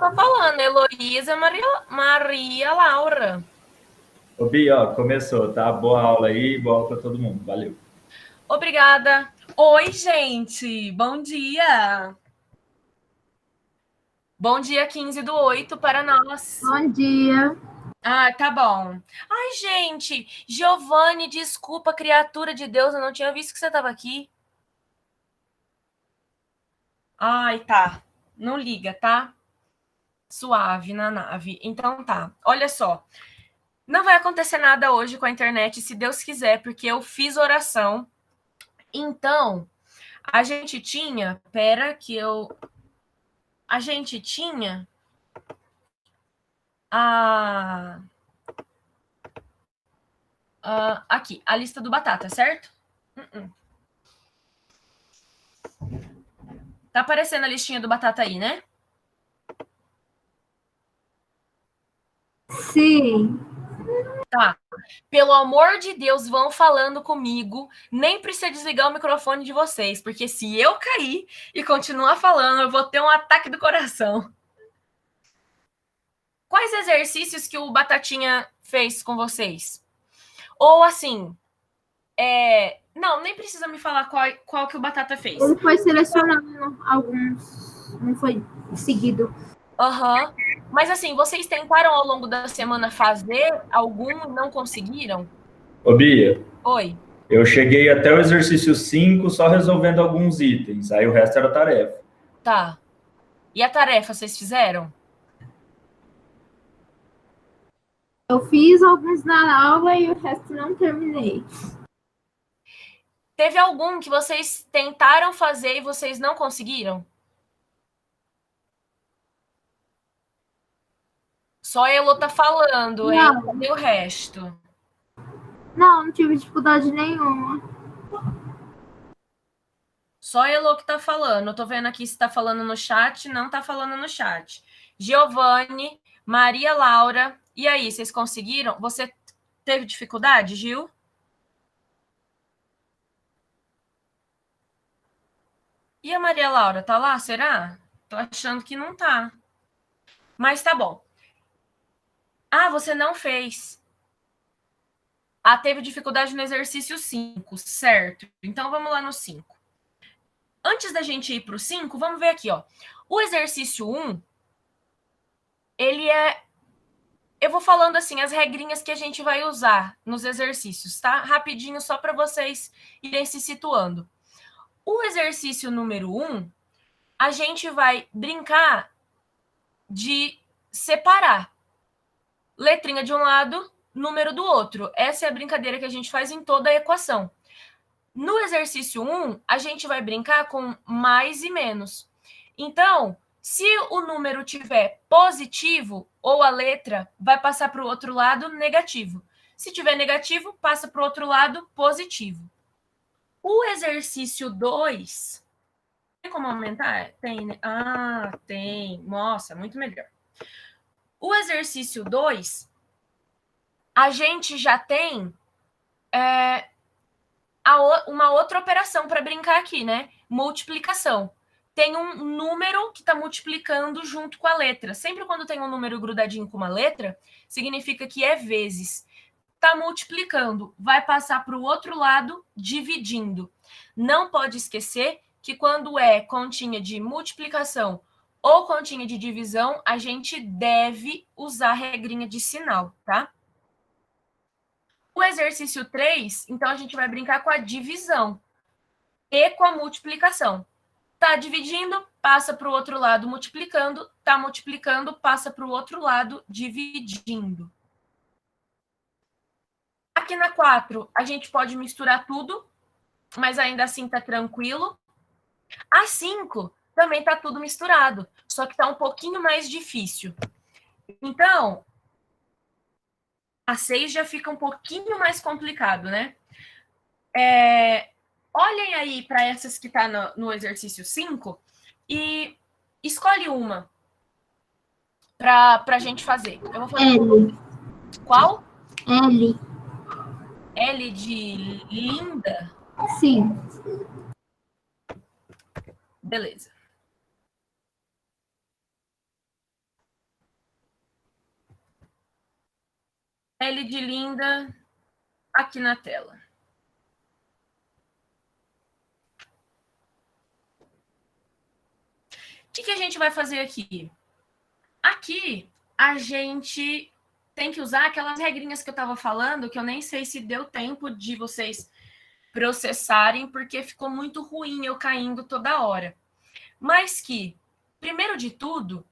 tá falando, Heloísa Maria Laura. Ô, Bia, ó, começou, tá? Boa aula aí, boa aula para todo mundo. Valeu. Obrigada. Oi, gente. Bom dia. Bom dia, 15/8 para nós. Bom dia. Ah, tá bom. Ai, gente. Giovanni, desculpa, criatura de Deus, eu não tinha visto que você estava aqui. Ai, tá. Não liga, tá? Suave na nave. Então tá. Olha só. Não vai acontecer nada hoje com a internet, se Deus quiser, porque eu fiz oração. Então, a gente tinha. Pera, que eu. A gente tinha a. Aqui, a lista do Batata, certo? Tá aparecendo a listinha do Batata aí, né? Sim. Tá. Pelo amor de Deus, vão falando comigo. Nem precisa desligar o microfone de vocês, porque se eu cair e continuar falando, eu vou ter um ataque do coração. Quais exercícios que o Batatinha fez com vocês? Ou assim, não, nem precisa me falar qual que o Batata fez. Ele foi selecionando alguns, não foi seguido. Aham. Mas assim, vocês tentaram ao longo da semana fazer algum e não conseguiram? Ô, Bia, Oi. eu cheguei até o exercício 5 só resolvendo alguns itens, aí o resto era tarefa. Tá. E a tarefa vocês fizeram? Eu fiz alguns na aula e o resto não terminei. Teve algum que vocês tentaram fazer e vocês não conseguiram? Só a Elo tá falando, hein? Não. Cadê o resto? Não tive dificuldade nenhuma. Só a Elo que tá falando. Eu tô vendo aqui se tá falando no chat. Não tá falando no chat. Giovanni, Maria Laura. E aí, vocês conseguiram? Você teve dificuldade, Gil? E a Maria Laura, tá lá? Será? Tô achando que não tá. Mas tá bom. Ah, você não fez. Ah, teve dificuldade no exercício 5, certo? Então vamos lá no 5. Antes da gente ir pro 5, vamos ver aqui, ó. O exercício 1, ele é... Eu vou falando assim, as regrinhas que a gente vai usar nos exercícios, tá? Rapidinho, só para vocês irem se situando. O exercício número 1, a gente vai brincar de separar letrinha de um lado, número do outro. Essa é a brincadeira que a gente faz em toda a equação. No exercício 1, a gente vai brincar com mais e menos. Então, se o número tiver positivo, ou a letra vai passar para o outro lado negativo. Se tiver negativo, passa para o outro lado positivo. O exercício 2... Tem como aumentar? Tem, né? Ah, tem. Nossa, muito melhor. O exercício 2, a gente já tem uma outra operação para brincar aqui, né? Multiplicação. Tem um número que está multiplicando junto com a letra. Sempre quando tem um número grudadinho com uma letra, significa que é vezes. Está multiplicando, vai passar para o outro lado dividindo. Não pode esquecer que quando é continha de multiplicação ou continha de divisão, a gente deve usar a regrinha de sinal, tá? O exercício 3, então a gente vai brincar com a divisão e com a multiplicação. Tá dividindo, passa para o outro lado multiplicando, tá multiplicando, passa para o outro lado dividindo. Aqui na 4, a gente pode misturar tudo, mas ainda assim tá tranquilo. A 5 também tá tudo misturado, só que tá um pouquinho mais difícil. Então, a 6 já fica um pouquinho mais complicado, né? Olhem aí para essas que tá no exercício 5 e escolhe uma pra gente fazer. Eu vou fazer. L. Qual? L. L de linda? Sim. Beleza. L de Linda aqui na tela. O que a gente vai fazer aqui? Aqui, a gente tem que usar aquelas regrinhas que eu estava falando, que eu nem sei se deu tempo de vocês processarem, porque ficou muito ruim eu caindo toda hora. Mas que, primeiro de tudo,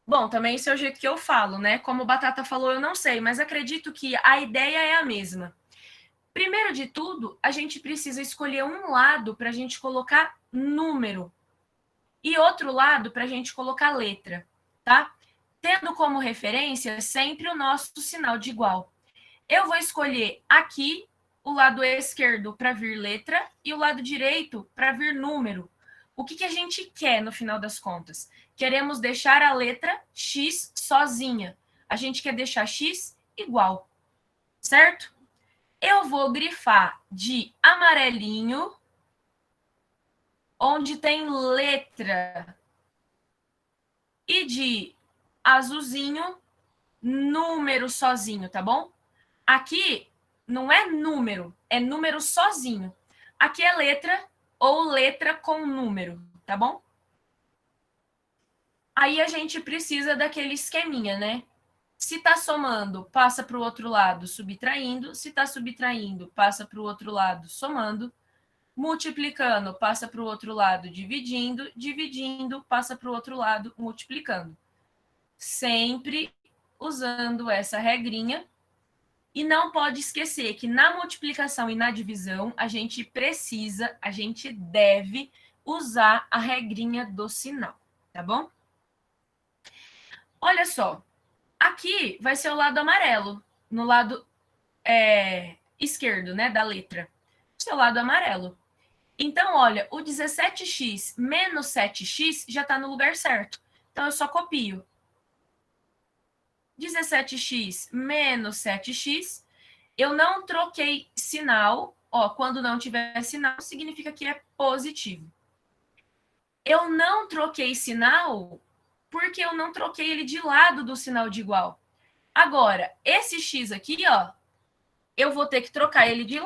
bom, também esse é o jeito que eu falo, né? Como o Batata falou, eu não sei, mas acredito que a ideia é a mesma. Primeiro de tudo, a gente precisa escolher um lado para a gente colocar número e outro lado para a gente colocar letra, tá? Tendo como referência sempre o nosso sinal de igual. Eu vou escolher aqui o lado esquerdo para vir letra e o lado direito para vir número. O que a gente quer no final das contas? Queremos deixar a letra X sozinha. A gente quer deixar X igual, certo? Eu vou grifar de amarelinho, onde tem letra, e de azulzinho, número sozinho, tá bom? Aqui não é número sozinho. Aqui é letra ou letra com número, tá bom? Aí a gente precisa daquele esqueminha, né? Se tá somando, passa para o outro lado subtraindo. Se tá subtraindo, passa para o outro lado somando. Multiplicando, passa para o outro lado dividindo. Dividindo, passa para o outro lado multiplicando. Sempre usando essa regrinha. E não pode esquecer que na multiplicação e na divisão, a gente deve usar a regrinha do sinal, tá bom? Olha só, aqui vai ser o lado amarelo, no lado esquerdo, né, da letra. Seu lado amarelo. Então, olha, o 17x menos 7x já está no lugar certo. Então, eu só copio. 17x menos 7x. Eu não troquei sinal. Ó, quando não tiver sinal, significa que é positivo. Eu não troquei sinal porque eu não troquei ele de lado do sinal de igual. Agora, esse x aqui, ó, eu vou ter que trocar ele de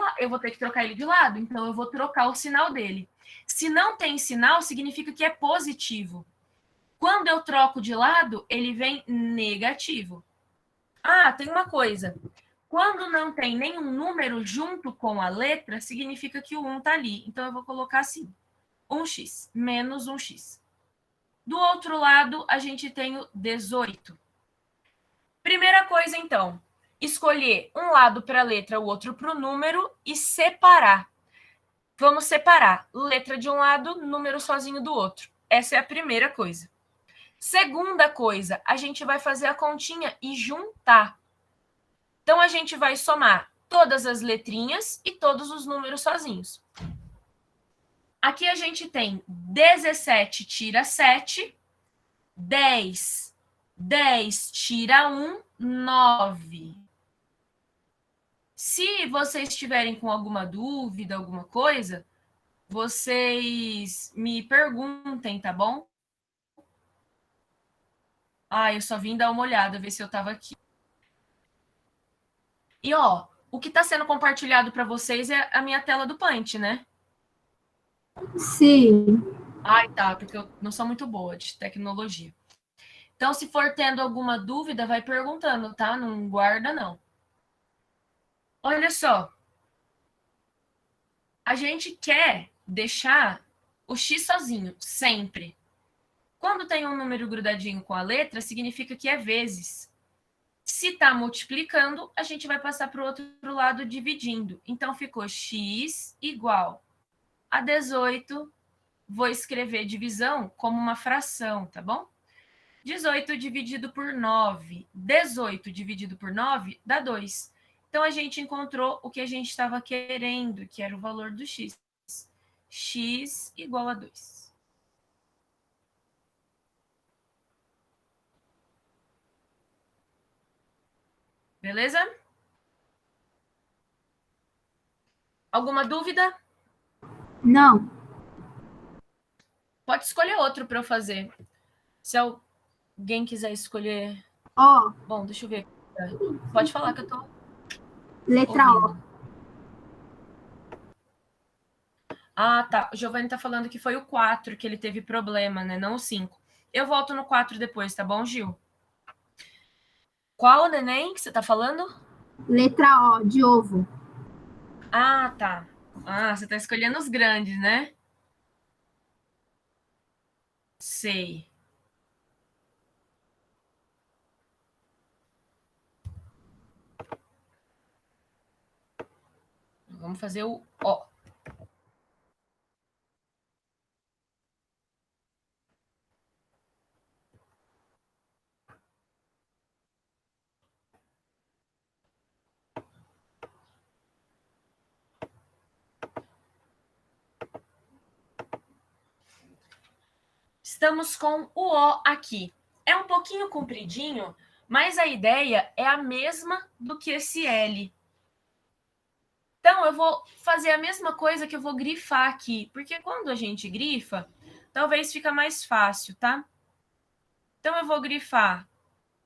lado, então eu vou trocar o sinal dele. Se não tem sinal, significa que é positivo. Quando eu troco de lado, ele vem negativo. Ah, tem uma coisa. Quando não tem nenhum número junto com a letra, significa que o 1 está ali. Então, eu vou colocar assim, 1x, menos 1x. Do outro lado, a gente tem o 18. Primeira coisa, então, escolher um lado para a letra, o outro para o número e separar. Vamos separar letra de um lado, número sozinho do outro. Essa é a primeira coisa. Segunda coisa, a gente vai fazer a continha e juntar. Então, a gente vai somar todas as letrinhas e todos os números sozinhos. Aqui a gente tem 17 tira 7, 10. 10 tira 1, 9. Se vocês estiverem com alguma dúvida, alguma coisa, vocês me perguntem, tá bom? Ah, eu só vim dar uma olhada, ver se eu estava aqui. E, ó, o que está sendo compartilhado para vocês é a minha tela do Paint, né? Sim. Ai, tá, porque eu não sou muito boa de tecnologia. Então, se for tendo alguma dúvida, vai perguntando, tá? Não guarda, não. Olha só. A gente quer deixar o x sozinho, sempre. Quando tem um número grudadinho com a letra, significa que é vezes. Se está multiplicando, a gente vai passar para o outro lado dividindo. Então, ficou x igual a 18. Vou escrever divisão como uma fração, tá bom? 18 dividido por 9. 18 dividido por 9 dá 2. Então, a gente encontrou o que a gente estava querendo, que era o valor do x. X igual a 2. Beleza? Alguma dúvida? Não. Pode escolher outro para eu fazer. Se alguém quiser escolher... Ó. Bom, deixa eu ver. Pode falar que eu tô Letra O. ouvindo. Ah, tá. O Giovanni tá falando que foi o 4 que ele teve problema, né? Não o 5. Eu volto no 4 depois, tá bom, Gil? Qual o neném que você tá falando? Letra O, de ovo. Ah, tá. Ah, você tá escolhendo os grandes, né? Sei. Vamos fazer o O. Estamos com o O aqui. É um pouquinho compridinho, mas a ideia é a mesma do que esse L. Então, eu vou fazer a mesma coisa que eu vou grifar aqui, porque quando a gente grifa, talvez fica mais fácil, tá? Então, eu vou grifar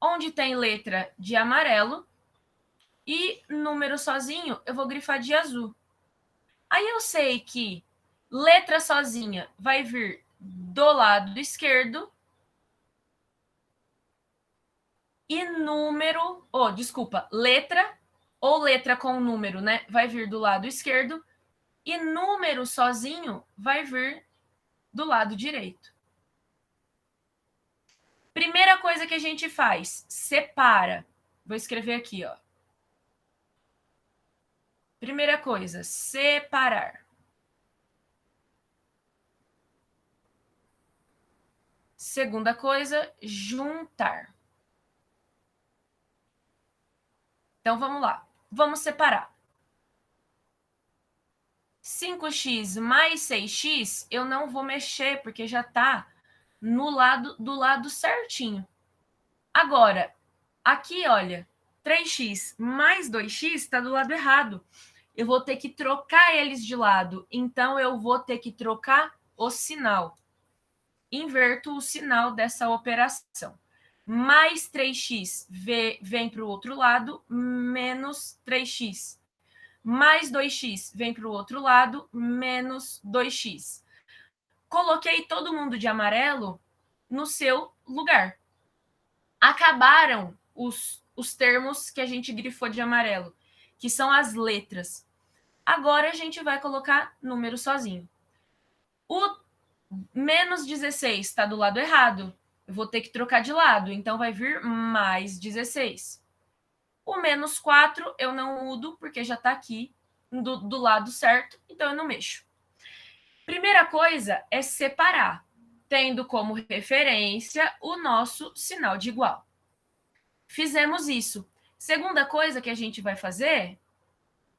onde tem letra de amarelo e número sozinho, eu vou grifar de azul. Aí eu sei que letra sozinha vai vir do lado esquerdo e número, letra ou letra com número, né? Vai vir do lado esquerdo e número sozinho vai vir do lado direito. Primeira coisa que a gente faz, separa. Vou escrever aqui, ó. Primeira coisa, separar. Segunda coisa, juntar. Então vamos lá. Vamos separar. 5x mais 6x, eu não vou mexer, porque já está do lado certinho. Agora, aqui, olha, 3x mais 2x está do lado errado. Eu vou ter que trocar eles de lado. Então, eu vou ter que trocar o sinal. Inverto o sinal dessa operação. Mais 3x vem para o outro lado, menos 3x. Mais 2x vem para o outro lado, menos 2x. Coloquei todo mundo de amarelo no seu lugar. Acabaram os termos que a gente grifou de amarelo, que são as letras. Agora a gente vai colocar número sozinho. O menos 16 está do lado errado. Eu vou ter que trocar de lado, então vai vir mais 16. O menos 4 eu não mudo, porque já está aqui do lado certo, então eu não mexo. Primeira coisa é separar, tendo como referência o nosso sinal de igual. Fizemos isso. Segunda coisa que a gente vai fazer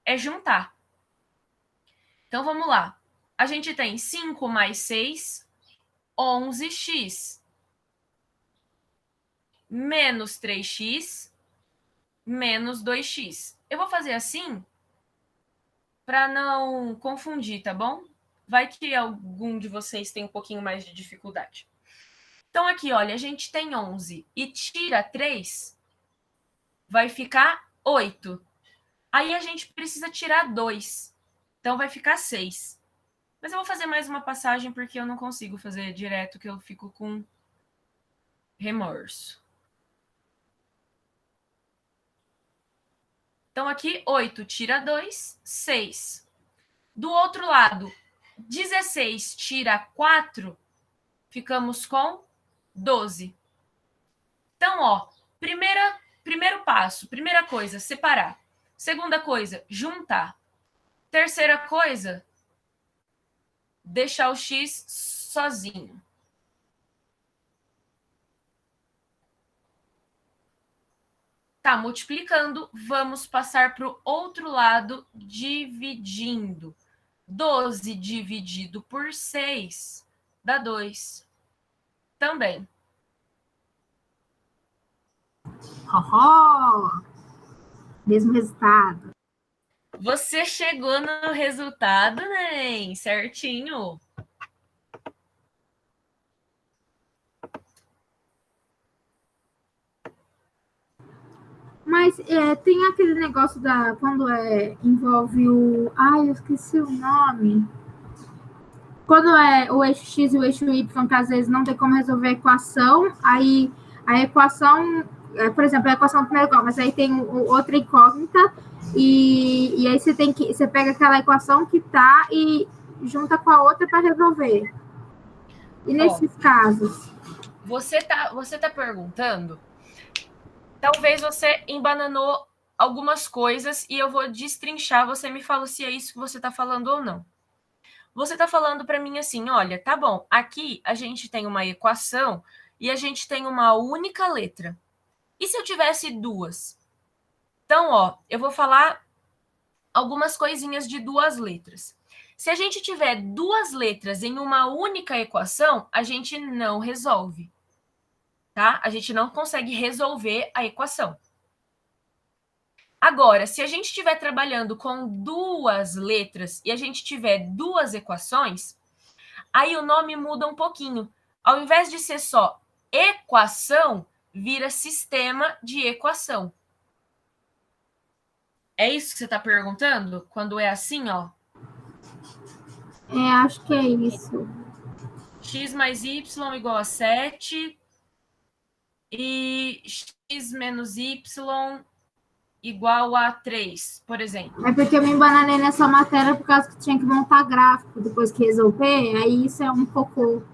é juntar. Então, vamos lá. A gente tem 5 mais 6, 11x. Menos 3x, menos 2x. Eu vou fazer assim para não confundir, tá bom? Vai que algum de vocês tem um pouquinho mais de dificuldade. Então, aqui, olha, a gente tem 11 e tira 3, vai ficar 8. Aí a gente precisa tirar 2. Então, vai ficar 6. Mas eu vou fazer mais uma passagem porque eu não consigo fazer direto, que eu fico com remorso. Então, aqui, 8 tira 2, 6. Do outro lado, 16 tira 4, ficamos com 12. Então, ó, primeiro passo, primeira coisa, separar. Segunda coisa, juntar. Terceira coisa, deixar o x sozinho. Tá multiplicando, vamos passar para o outro lado, dividindo. 12 dividido por 6 dá 2. Também. Oh, mesmo resultado. Você chegou no resultado, né? Certinho. Mas tem aquele negócio quando envolve o. Ai, eu esqueci o nome. Quando é o eixo X e o eixo Y, que às vezes não tem como resolver a equação, aí a equação, por exemplo, a equação do primeiro grau, mas aí tem outra incógnita, e aí você pega aquela equação que tá e junta com a outra para resolver. E nesses casos? Você tá perguntando, talvez você embananou algumas coisas e eu vou destrinchar, você me fala se é isso que você está falando ou não. Você está falando para mim assim, olha, tá bom, aqui a gente tem uma equação e a gente tem uma única letra. E se eu tivesse duas? Então, ó, eu vou falar algumas coisinhas de duas letras. Se a gente tiver duas letras em uma única equação, a gente não resolve, tá? A gente não consegue resolver a equação. Agora, se a gente estiver trabalhando com duas letras e a gente tiver duas equações, aí o nome muda um pouquinho. Ao invés de ser só equação, vira sistema de equação. É isso que você está perguntando? Quando é assim, ó. Acho que é isso. X mais Y igual a 7 e X menos Y igual a 3, por exemplo. É porque eu me embananei nessa matéria por causa que tinha que montar gráfico depois que resolver, aí isso é um pouco.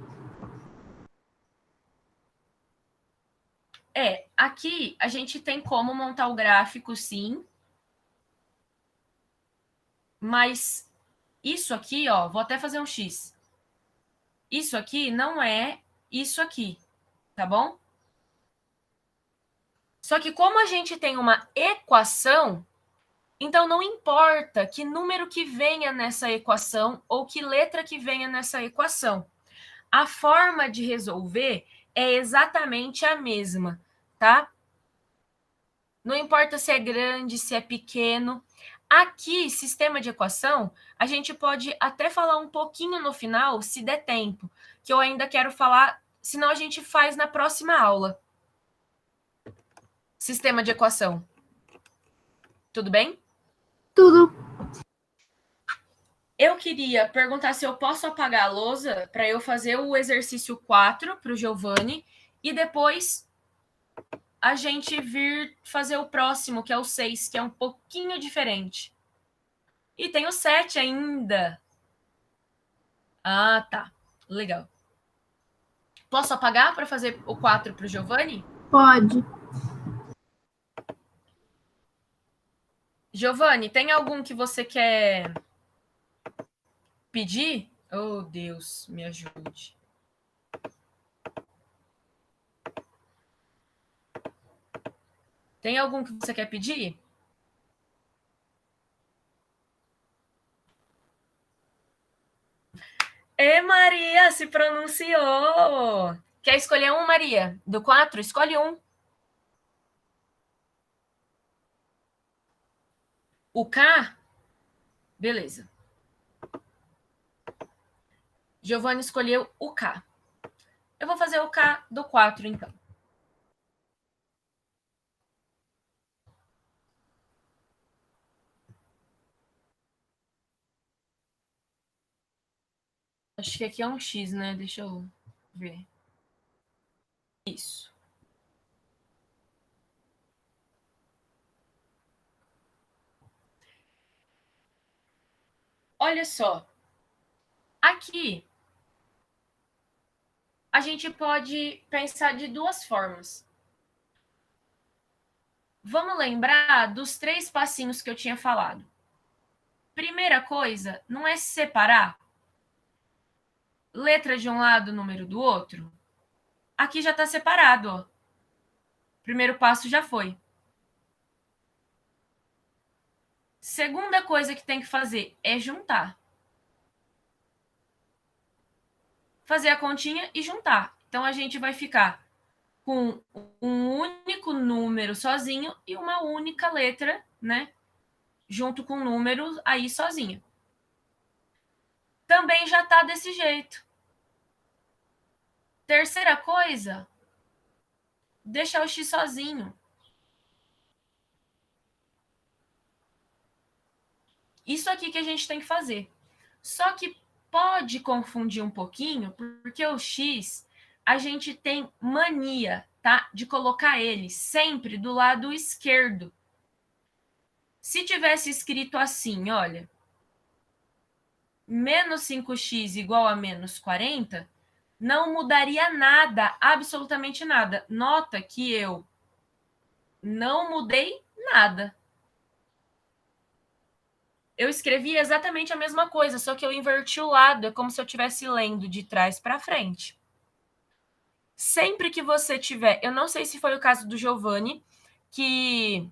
Aqui a gente tem como montar o gráfico, sim. Mas isso aqui, ó, vou até fazer um X. Isso aqui não é isso aqui, tá bom? Só que como a gente tem uma equação, então não importa que número que venha nessa equação ou que letra que venha nessa equação. A forma de resolver é exatamente a mesma, tá? Não importa se é grande, se é pequeno. Aqui, sistema de equação, a gente pode até falar um pouquinho no final, se der tempo, que eu ainda quero falar, senão a gente faz na próxima aula. Sistema de equação. Tudo bem? Tudo. Eu queria perguntar se eu posso apagar a lousa para eu fazer o exercício 4 para o Giovanni e depois a gente vir fazer o próximo, que é o 6, que é um pouquinho diferente. E tem o 7 ainda. Ah, tá. Legal. Posso apagar para fazer o 4 para o Giovanni? Pode. Giovanni, tem algum que você quer pedir? Oh, Deus, me ajude. Tem algum que você quer pedir? Maria se pronunciou. Quer escolher um, Maria? Do 4? Escolhe um. O K? Beleza. Giovanni escolheu o K. Eu vou fazer o K do 4, então. Acho que aqui é um X, né? Deixa eu ver. Isso. Olha só. Aqui, a gente pode pensar de duas formas. Vamos lembrar dos 3 passinhos que eu tinha falado. Primeira coisa, não é separar letra de um lado, número do outro. Aqui já está separado, ó. Primeiro passo já foi. Segunda coisa que tem que fazer é juntar. Fazer a continha e juntar. Então, a gente vai ficar com um único número sozinho e uma única letra, né? Junto com o número aí sozinha. Também já está desse jeito. Terceira coisa, deixar o X sozinho. Isso aqui que a gente tem que fazer. Só que pode confundir um pouquinho, porque o x, a gente tem mania, tá? De colocar ele sempre do lado esquerdo. Se tivesse escrito assim, olha, menos 5x igual a menos 40, não mudaria nada, absolutamente nada. Nota que eu não mudei nada. Eu escrevi exatamente a mesma coisa, só que eu inverti o lado, é como se eu estivesse lendo de trás para frente. Sempre que você tiver, eu não sei se foi o caso do Giovanni, que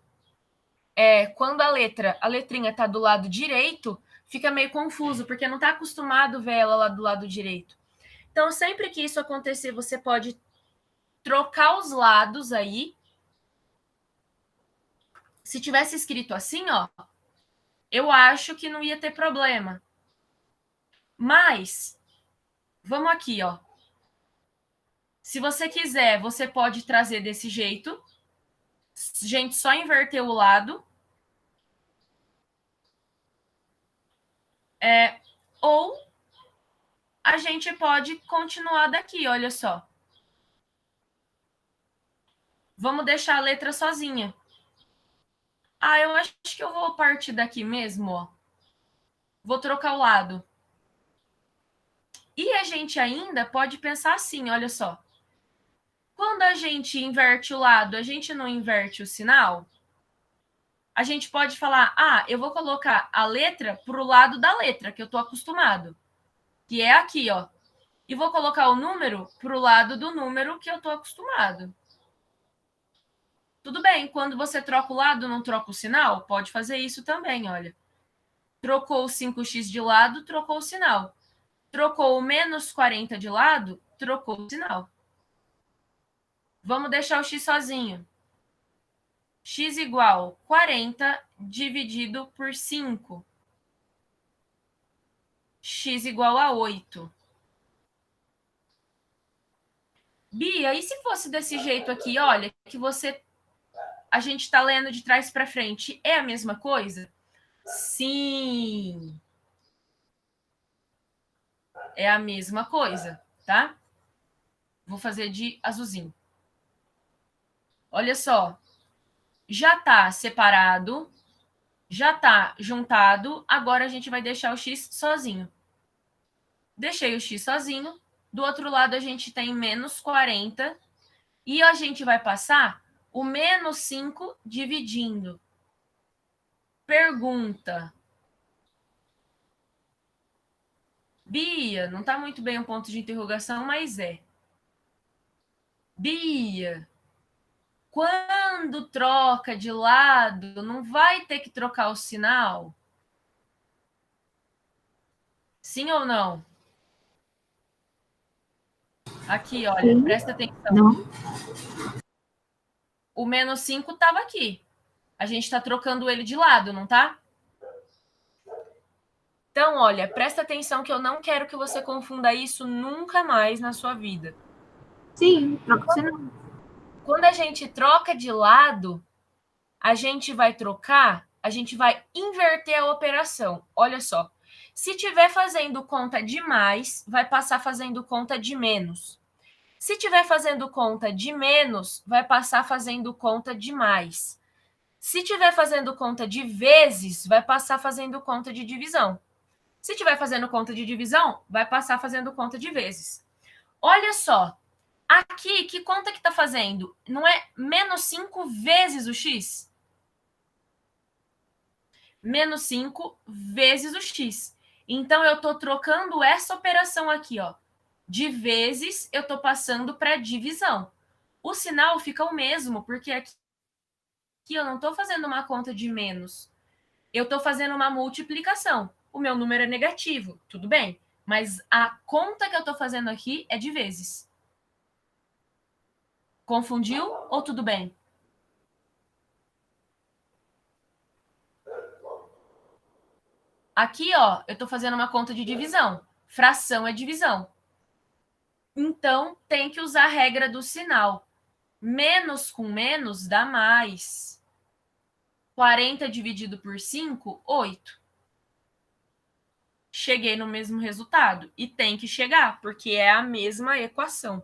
quando a letrinha está do lado direito, fica meio confuso, porque não está acostumado a ver ela lá do lado direito. Então, sempre que isso acontecer, você pode trocar os lados aí. Se tivesse escrito assim, ó, eu acho que não ia ter problema. Mas, vamos aqui, ó. Se você quiser, você pode trazer desse jeito. Gente, só inverter o lado. Ou a gente pode continuar daqui, olha só. Vamos deixar a letra sozinha. Ah, eu acho que eu vou partir daqui mesmo, ó. Vou trocar o lado. E a gente ainda pode pensar assim, olha só. Quando a gente inverte o lado, a gente não inverte o sinal? A gente pode falar, eu vou colocar a letra para o lado da letra, que eu estou acostumado. Que é aqui, ó. E vou colocar o número para o lado do número que eu estou acostumado. Tudo bem, quando você troca o lado, não troca o sinal? Pode fazer isso também, olha. Trocou o 5x de lado, trocou o sinal. Trocou o menos 40 de lado, trocou o sinal. Vamos deixar o x sozinho. X igual 40 dividido por 5. X igual a 8. Bia, e se fosse desse jeito aqui, olha, que a gente está lendo de trás para frente, é a mesma coisa? Sim. É a mesma coisa, tá? Vou fazer de azulzinho. Olha só. Já está separado, já está juntado, agora a gente vai deixar o x sozinho. Deixei o x sozinho, do outro lado a gente tem menos 40, e a gente vai passar o menos 5 dividindo. Pergunta. Bia, não está muito bem um ponto de interrogação, mas é. Bia, quando troca de lado, não vai ter que trocar o sinal? Sim ou não? Aqui, olha, Sim. presta atenção. Não. O menos 5 estava aqui. A gente está trocando ele de lado, não tá? Então, olha, presta atenção que eu não quero que você confunda isso nunca mais na sua vida. Sim, troca o sinal. Quando a gente troca de lado, a gente vai inverter a operação. Olha só. Se tiver fazendo conta de mais, vai passar fazendo conta de menos. Se tiver fazendo conta de menos, vai passar fazendo conta de mais. Se tiver fazendo conta de vezes, vai passar fazendo conta de divisão. Se estiver fazendo conta de divisão, vai passar fazendo conta de vezes. Olha só. Aqui, que conta que está fazendo? Não é menos 5 vezes o x? Menos 5 vezes o x. Então, eu estou trocando essa operação aqui, ó. De vezes, eu estou passando para divisão. O sinal fica o mesmo, porque aqui eu não estou fazendo uma conta de menos. Eu estou fazendo uma multiplicação. O meu número é negativo, tudo bem. Mas a conta que eu estou fazendo aqui é de vezes. Confundiu ou tudo bem? Aqui, ó, eu estou fazendo uma conta de divisão. Fração é divisão. Então, tem que usar a regra do sinal. Menos com menos dá mais. 40 dividido por 5, 8. cheguei no mesmo resultado. E tem que chegar, porque é a mesma equação.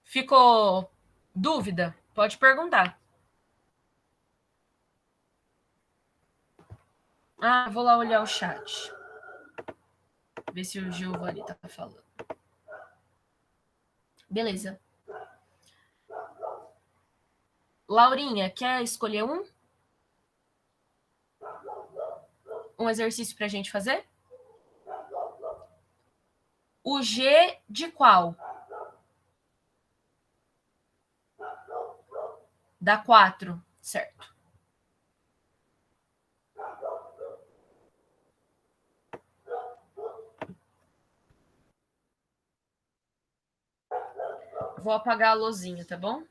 Ficou dúvida? Pode perguntar. Ah, vou lá olhar o chat. Ver se o Giovanni tá falando. Beleza. Laurinha, quer escolher um exercício pra gente fazer? O G de qual? Da 4, certo. Vou apagar a luzinha, tá bom?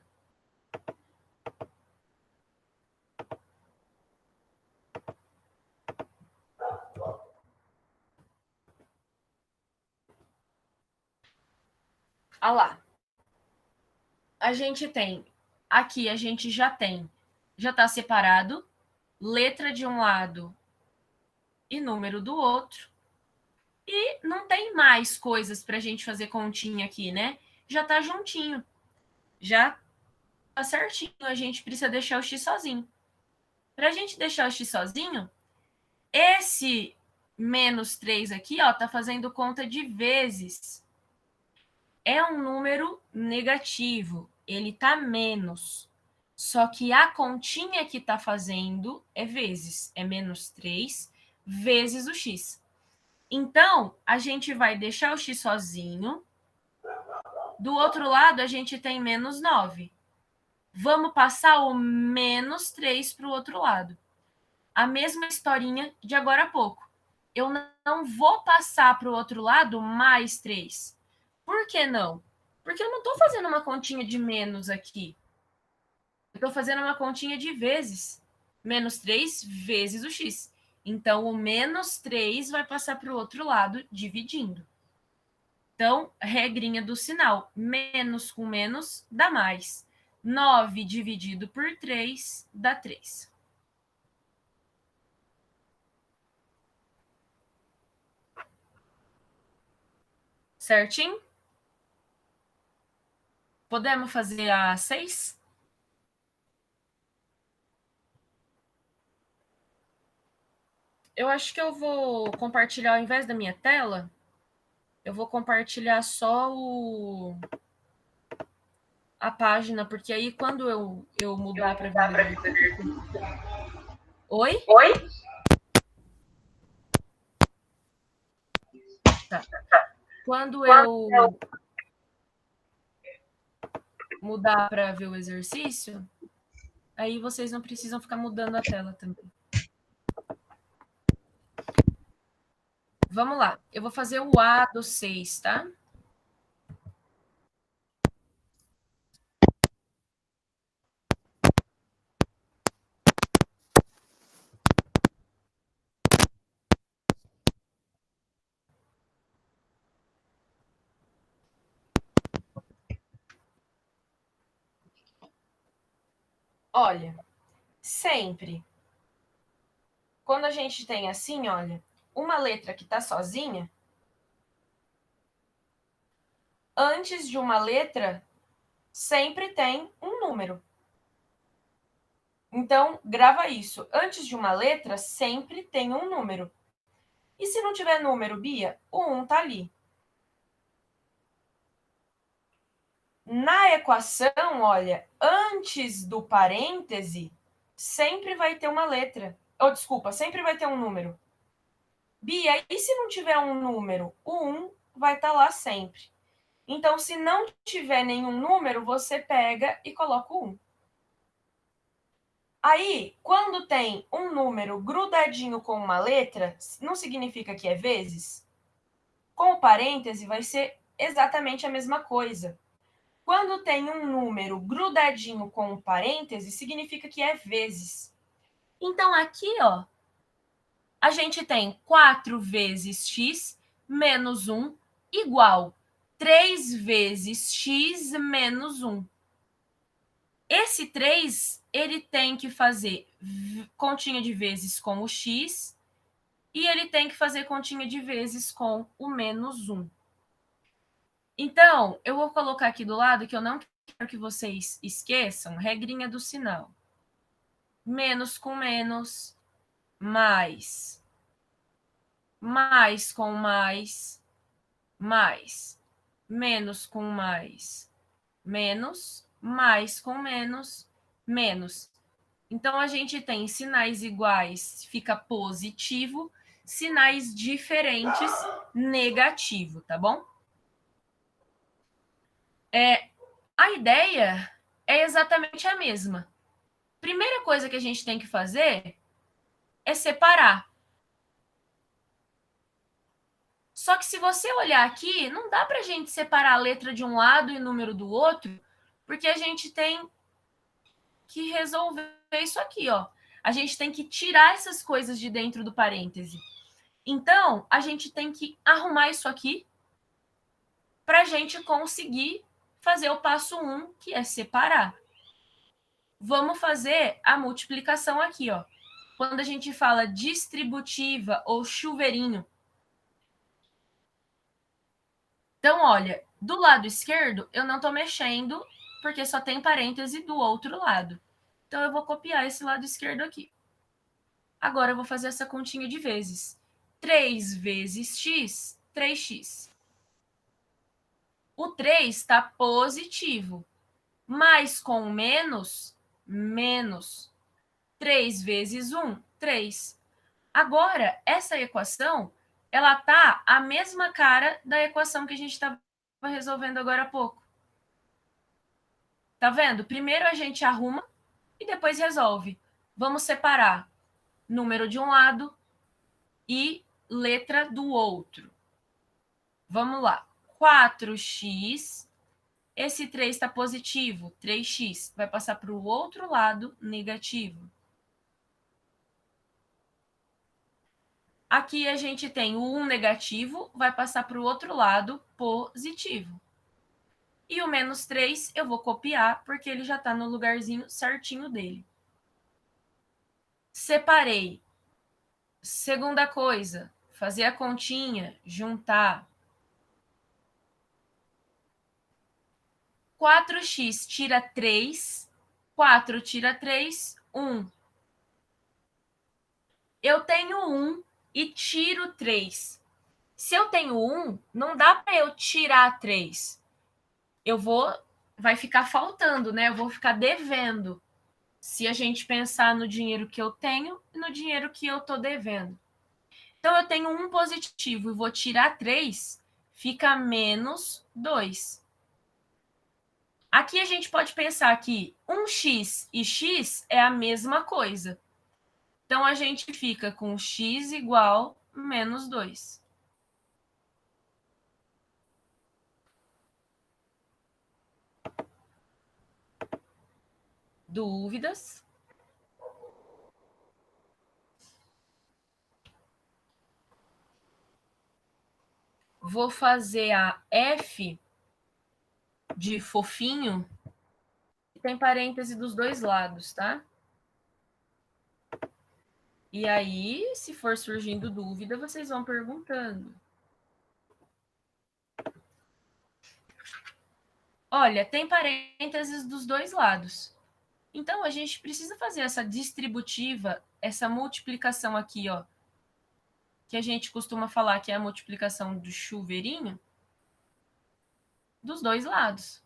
Ah lá. A gente tem, aqui a gente já tá separado, letra de um lado e número do outro. E não tem mais coisas pra gente fazer continha aqui, né? Já tá juntinho. Já tá certinho. A gente precisa deixar o x sozinho. Pra gente deixar o x sozinho, esse menos 3 aqui, ó, tá fazendo conta de vezes. É um número negativo. Ele tá menos. Só que a continha que tá fazendo é vezes. É menos 3 vezes o x. Então, a gente vai deixar o x sozinho. Do outro lado, a gente tem menos 9. Vamos passar o menos 3 para o outro lado. A mesma historinha de agora há pouco. Eu não vou passar para o outro lado mais 3. Por que não? Porque eu não estou fazendo uma continha de menos aqui. Eu estou fazendo uma continha de vezes. Menos 3 vezes o x. Então, o menos 3 vai passar para o outro lado, dividindo. Então, regrinha do sinal. Menos com menos dá mais. 9 dividido por 3 dá 3. Certinho? Podemos fazer a 6? Eu acho que eu vou compartilhar, ao invés da minha tela, eu vou compartilhar só a página, porque aí quando eu mudar para ver... Oi? Oi? Tá. Quando eu mudar para ver o exercício, aí vocês não precisam ficar mudando a tela também. Vamos lá. Eu vou fazer o A do 6, tá? Olha, sempre, quando a gente tem assim, olha, uma letra que está sozinha, antes de uma letra, sempre tem um número. Então, grava isso. Antes de uma letra, sempre tem um número. E se não tiver número, Bia, o 1 tá ali. Na equação, olha, antes do parêntese, sempre vai ter uma letra. Desculpa, sempre vai ter um número. Bia, e se não tiver um número? O 1 vai estar lá sempre. Então, se não tiver nenhum número, você pega e coloca o 1. Aí, quando tem um número grudadinho com uma letra, não significa que é vezes? Com o parêntese, vai ser exatamente a mesma coisa. Quando tem um número grudadinho com um parêntese, significa que é vezes. Então, aqui, ó, a gente tem 4 vezes x menos 1 igual 3 vezes x menos 1. Esse 3, ele tem que fazer continha de vezes com o x e ele tem que fazer continha de vezes com o menos 1. Então, eu vou colocar aqui do lado que eu não quero que vocês esqueçam, regrinha do sinal. Menos com menos, mais. Mais com mais, mais. Menos com mais, menos. Mais com menos, menos. Então, a gente tem sinais iguais, fica positivo, sinais diferentes, negativo, tá bom? A ideia é exatamente a mesma. Primeira coisa que a gente tem que fazer é separar. Só que se você olhar aqui, não dá para a gente separar a letra de um lado e o número do outro, porque a gente tem que resolver isso aqui, ó. A gente tem que tirar essas coisas de dentro do parêntese. Então, a gente tem que arrumar isso aqui para a gente conseguir fazer o passo 1, que é separar. Vamos fazer a multiplicação aqui, ó. Quando a gente fala distributiva ou chuveirinho. Então, olha, do lado esquerdo, eu não estou mexendo, porque só tem parêntese do outro lado. Então, eu vou copiar esse lado esquerdo aqui. Agora, eu vou fazer essa continha de vezes. 3 vezes x, 3x. O 3 está positivo. Mais com menos, menos. 3 vezes 1, 3. Agora, essa equação, ela tá a mesma cara da equação que a gente estava resolvendo agora há pouco. Tá vendo? Primeiro a gente arruma e depois resolve. Vamos separar número de um lado e letra do outro. Vamos lá. 4x. Esse 3 está positivo. 3x vai passar para o outro lado, negativo. Aqui a gente tem o 1 negativo, vai passar para o outro lado, positivo. E o menos 3 eu vou copiar, porque ele já está no lugarzinho certinho dele. Separei. Segunda coisa, fazer a continha, juntar. 4x tira 3, 4 tira 3, 1. Eu tenho 1 e tiro 3. Se eu tenho 1, não dá para eu tirar 3. Vai ficar faltando, né? Eu vou ficar devendo. Se a gente pensar no dinheiro que eu tenho e no dinheiro que eu estou devendo. Então, eu tenho 1 positivo e vou tirar 3, fica menos 2. Aqui a gente pode pensar que 1x e x é a mesma coisa. Então, a gente fica com x igual menos 2. Dúvidas? Vou fazer a F de fofinho. Tem parêntese dos dois lados, tá? E aí, se for surgindo dúvida, vocês vão perguntando. Olha, tem parênteses dos dois lados. Então, a gente precisa fazer essa distributiva, essa multiplicação aqui, ó, que a gente costuma falar que é a multiplicação do chuveirinho, dos dois lados.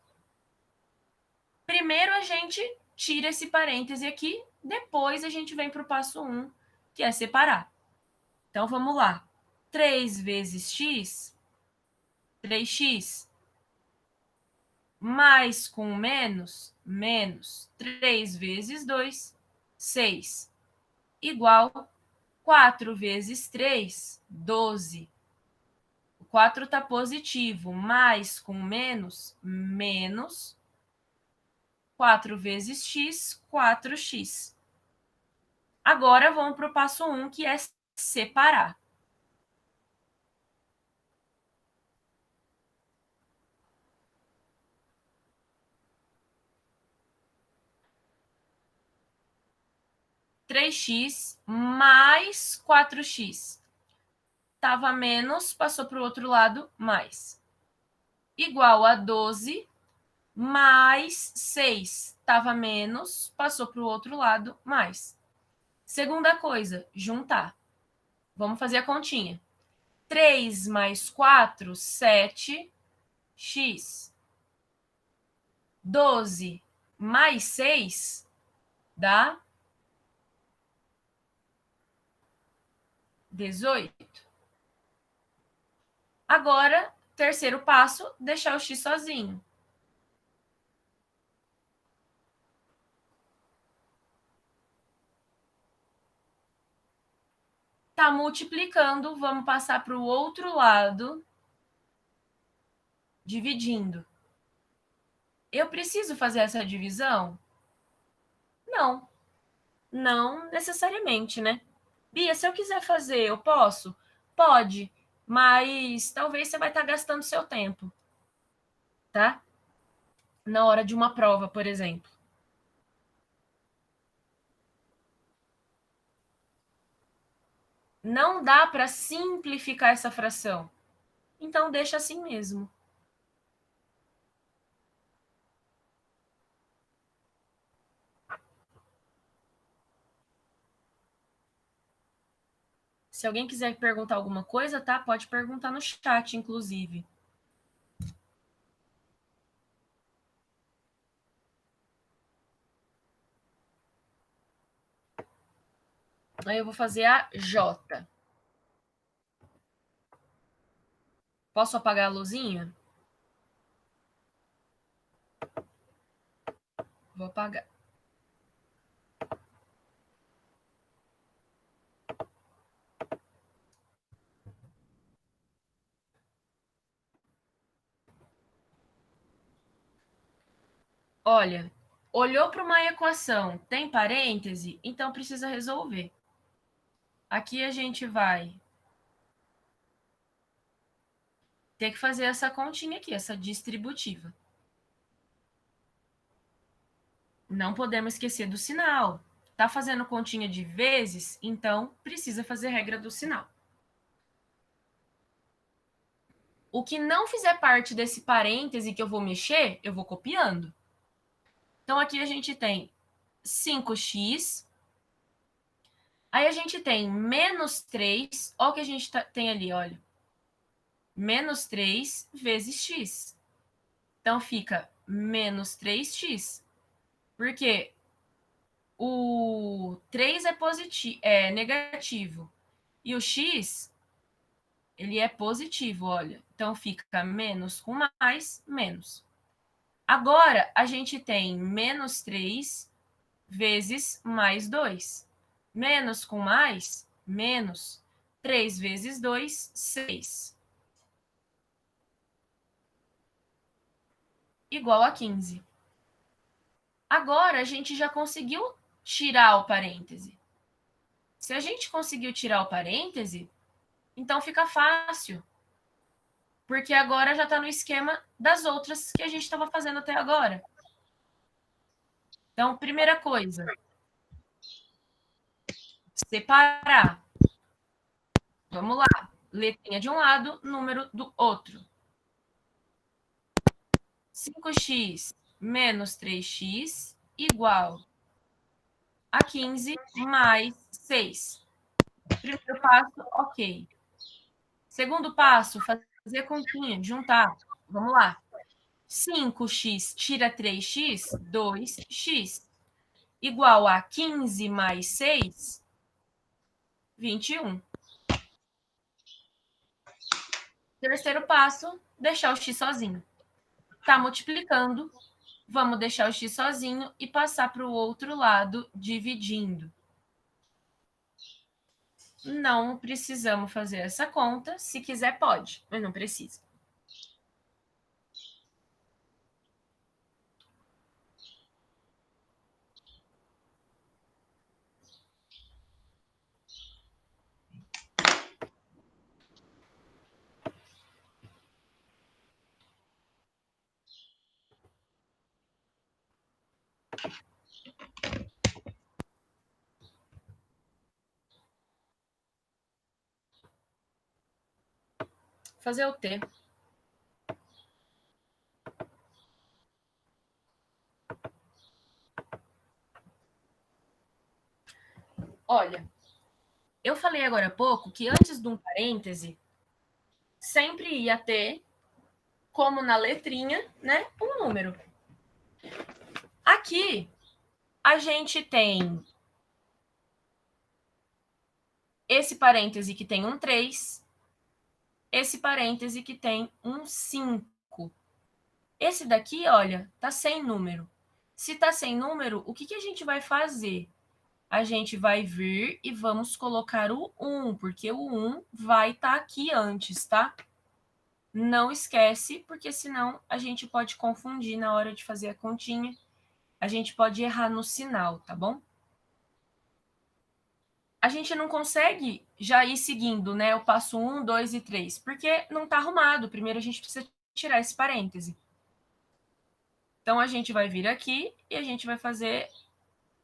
Primeiro, a gente tira esse parêntese aqui, depois a gente vem para o passo 1, que é separar. Então, vamos lá. 3 vezes x, 3x. Mais com menos, menos 3 vezes 2, 6. Igual 4 vezes 3, 12. O 4 está positivo, mais com menos, menos 4 vezes x, 4x. Agora vamos para o passo 1, que é separar. 3x mais 4x. Estava menos, passou para o outro lado, mais. Igual a 12 mais 6. Estava menos, passou para o outro lado, mais. Segunda coisa, juntar. Vamos fazer a continha. 3 mais 4, 7x. 12 mais 6 dá 18. Agora, terceiro passo, deixar o x sozinho. Tá multiplicando, vamos passar para o outro lado, dividindo. Eu preciso fazer essa divisão? Não. Não necessariamente, né? Bia, se eu quiser fazer, eu posso? Pode, mas talvez você vai estar gastando seu tempo, tá? Na hora de uma prova, por exemplo. Não dá para simplificar essa fração. Então, deixa assim mesmo. Se alguém quiser perguntar alguma coisa, tá? Pode perguntar no chat, inclusive. Aí eu vou fazer a J. Posso apagar a luzinha? Vou apagar. Olha, olhou para uma equação, tem parêntese, então precisa resolver. Aqui a gente vai ter que fazer essa continha aqui, essa distributiva. Não podemos esquecer do sinal. Tá fazendo continha de vezes, então precisa fazer regra do sinal. O que não fizer parte desse parêntese que eu vou mexer, eu vou copiando. Então, aqui a gente tem 5x. Aí a gente tem menos 3. Olha o que a gente tem ali, olha. Menos 3 vezes x. Então, fica menos 3x. Porque o 3 é negativo. E o x, ele é positivo, olha. Então, fica menos com mais, menos. Agora, a gente tem menos 3 vezes mais 2. Menos com mais, menos. 3 vezes 2, 6. Igual a 15. Agora, a gente já conseguiu tirar o parêntese. Se a gente conseguiu tirar o parêntese, então fica fácil. Porque agora já está no esquema das outras que a gente estava fazendo até agora. Então, primeira coisa, separar. Vamos lá. Letrinha de um lado, número do outro. 5x menos 3x igual a 15 mais 6. Primeiro passo, ok. Segundo passo, fazer continha, juntar. Vamos lá. 5x tira 3x, 2x. Igual a 15 mais 6, 21. Terceiro passo, deixar o x sozinho. Tá multiplicando, vamos deixar o x sozinho e passar para o outro lado, dividindo. Não precisamos fazer essa conta. Se quiser, pode, mas não precisa. fazer o T. Olha, eu falei agora há pouco que antes de um parêntese, sempre ia ter, como na letrinha, né, um número. Aqui, a gente tem esse parêntese que tem um 3, esse parêntese que tem um 5. Esse daqui, olha, tá sem número. Se tá sem número, o que a gente vai fazer? A gente vai vir e vamos colocar o 1, porque o 1 vai estar aqui antes, tá? Não esquece, porque senão a gente pode confundir na hora de fazer a continha. A gente pode errar no sinal, tá bom? A gente não consegue já ir seguindo, né? O passo 1, 2 e 3, porque não tá arrumado. Primeiro a gente precisa tirar esse parêntese. Então, a gente vai vir aqui e a gente vai fazer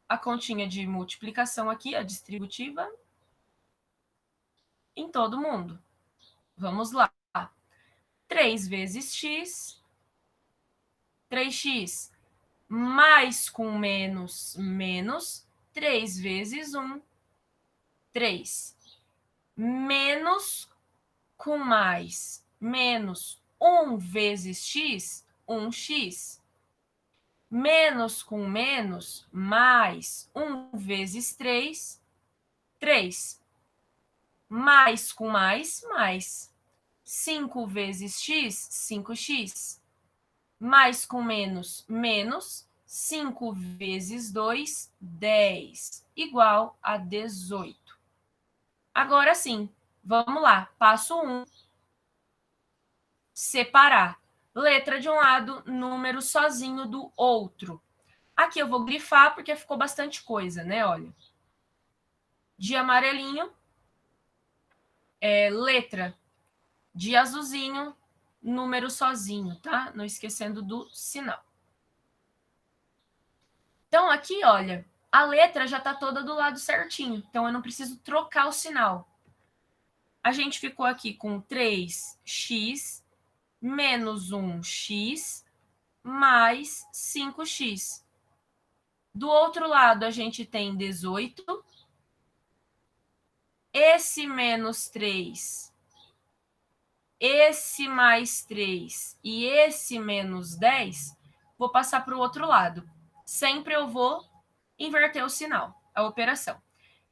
a continha de multiplicação aqui, a distributiva, em todo mundo. Vamos lá. 3 vezes x, 3x, mais com menos, menos, 3 vezes 1, 3. Menos com mais, menos 1 vezes x, 1x. Menos com menos, mais 1 vezes 3, 3. Mais com mais, mais. 5 vezes x, 5x. Mais com menos, menos. 5 vezes 2, 10. Igual a 18. Agora sim, vamos lá. Passo 1. Separar. Letra de um lado, número sozinho do outro. Aqui eu vou grifar porque ficou bastante coisa, né? Olha. De amarelinho, letra. De azulzinho, número sozinho, tá? Não esquecendo do sinal. Então, aqui, olha, a letra já tá toda do lado certinho. Então, eu não preciso trocar o sinal. A gente ficou aqui com 3x menos 1x mais 5x. Do outro lado, a gente tem 18. Esse menos 3, esse mais 3 e esse menos 10, vou passar para o outro lado. Sempre eu vou inverter o sinal, a operação.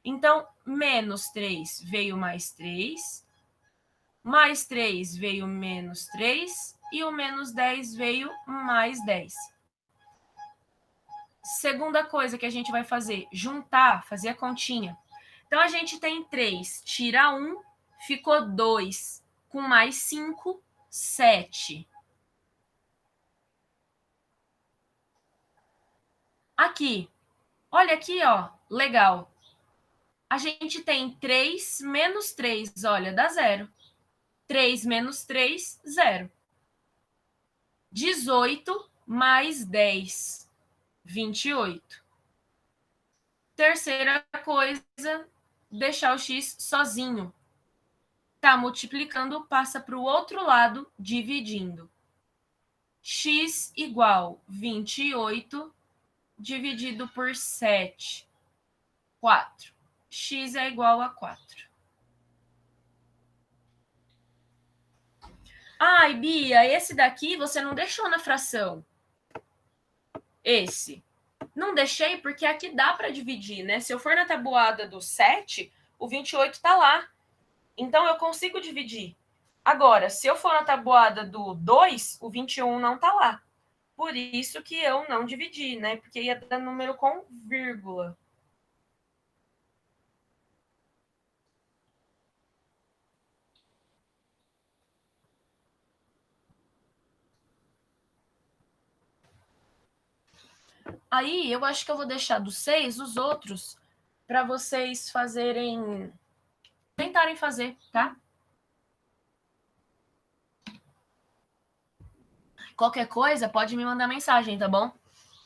Então, menos 3 veio mais 3, mais 3 veio menos 3 e o menos 10 veio mais 10. Segunda coisa que a gente vai fazer, juntar, fazer a continha. Então, a gente tem 3, tira 1, ficou 2, com mais 5, 7. Aqui, olha aqui, ó, legal. A gente tem 3 menos 3, olha, dá 0. 3 menos 3, 0. 18 mais 10, 28. Terceira coisa, deixar o x sozinho. Tá multiplicando, passa para o outro lado, dividindo. X igual 28 dividido por 7, 4. X é igual a 4. Ai, Bia, esse daqui você não deixou na fração. Esse. Não deixei porque aqui dá para dividir, né? Se eu for na tabuada do 7, o 28 está lá. Então, eu consigo dividir. Agora, se eu for na tabuada do 2, o 21 não está lá. Por isso que eu não dividi, né? Porque ia dar número com vírgula. Aí, eu acho que eu vou deixar dos 6 os outros para vocês fazerem... tentarem fazer, tá? Qualquer coisa, pode me mandar mensagem, tá bom?